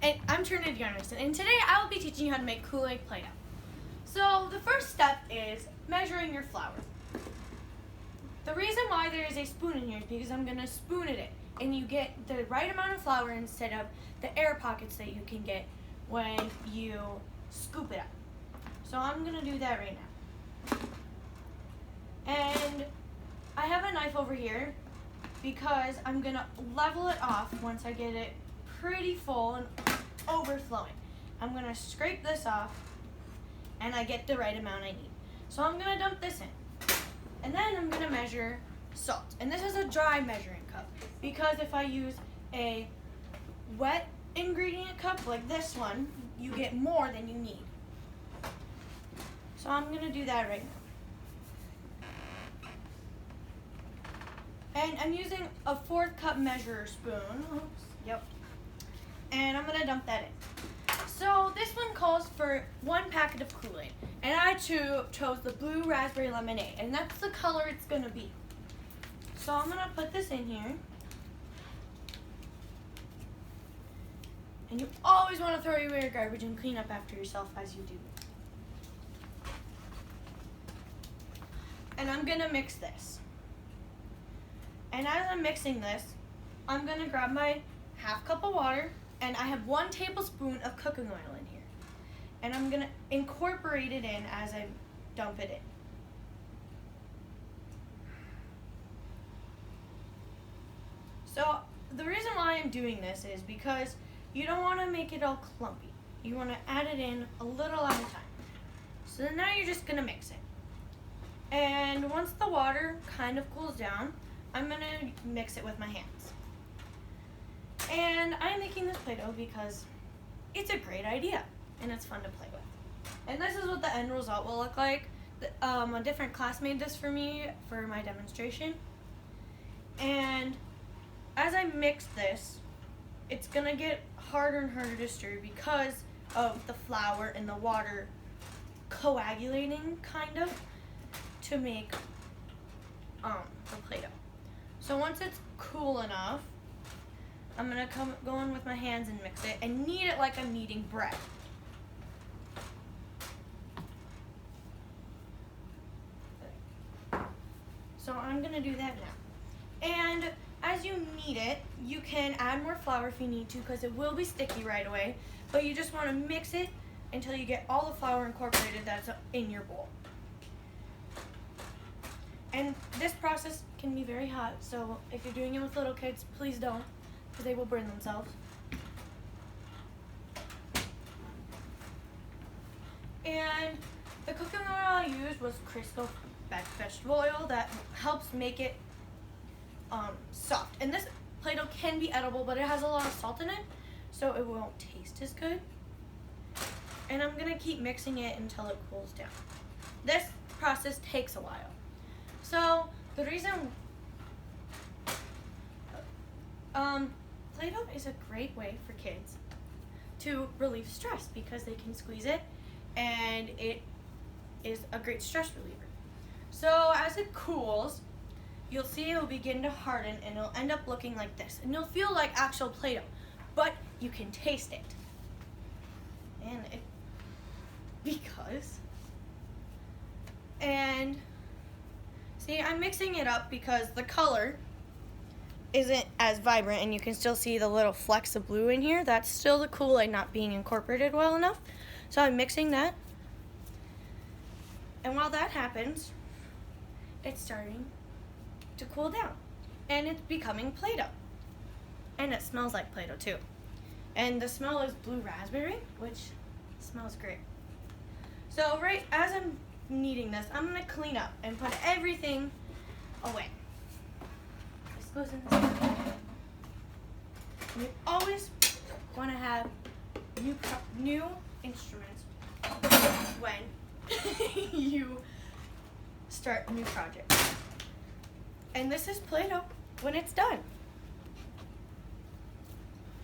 And I'm Trinity Arnason, and today I will be teaching you how to make Kool-Aid Play-Doh. So the first step is measuring your flour. The reason why there is a spoon in here is because I'm going to spoon it in, and you get the right amount of flour instead of the air pockets that you can get when you scoop it up. So I'm going to do that right now. And I have a knife over here because I'm going to level it off once I get it pretty full and overflowing. I'm going to scrape this off and I get the right amount I need. So I'm going to dump this in. And then I'm going to measure salt. And this is a dry measuring cup because if I use a wet ingredient cup like this one, you get more than you need. So I'm going to do that right now. And I'm using a 4th cup measure spoon. Oops, yep. And I'm going to dump that in. So this one calls for 1 packet of Kool-Aid. And I chose the blue raspberry lemonade. And that's the color it's going to be. So I'm going to put this in here. And you always want to throw away your garbage and clean up after yourself as you do. And I'm going to mix this. And as I'm mixing this, I'm going to grab my 1/2 cup of water, and I have 1 tablespoon of cooking oil in here. And I'm going to incorporate it in as I dump it in. So the reason why I'm doing this is because you don't want to make it all clumpy. You want to add it in a little at a time. So now you're just going to mix it. And once the water kind of cools down, I'm going to mix it with my hands. And I'm making this Play-Doh because it's a great idea and it's fun to play with. And this is what the end result will look like. A different class made this for me for my demonstration. And as I mix this, it's going to get harder and harder to stir because of the flour and the water coagulating kind of to make the Play-Doh. So once it's cool enough, I'm going to go in with my hands and mix it and knead it like I'm kneading bread. So I'm going to do that now. And as you knead it, you can add more flour if you need to because it will be sticky right away. But you just want to mix it until you get all the flour incorporated that's in your bowl. And this process can be very hot, so if you're doing it with little kids, please don't, because they will burn themselves. And the cooking oil I used was Crisco vegetable oil that helps make it soft. And this Play-Doh can be edible, but it has a lot of salt in it, so it won't taste as good. And I'm going to keep mixing it until it cools down. This process takes a while. So the reason Play-Doh is a great way for kids to relieve stress because they can squeeze it and it is a great stress reliever. So as it cools, you'll see it will begin to harden and it'll end up looking like this. And you'll feel like actual Play-Doh, but you can taste it. And see, I'm mixing it up because the color isn't as vibrant and you can still see the little flecks of blue in here. That's still the Kool-Aid not being incorporated well enough. So I'm mixing that. And while that happens, it's starting to cool down. And it's becoming Play-Doh. And it smells like Play-Doh too. And the smell is blue raspberry, which smells great. So right as I'm kneading this, I'm going to clean up and put everything away. This goes in this bag. You always want to have new instruments when you start a new project. And this is Play-Doh when it's done.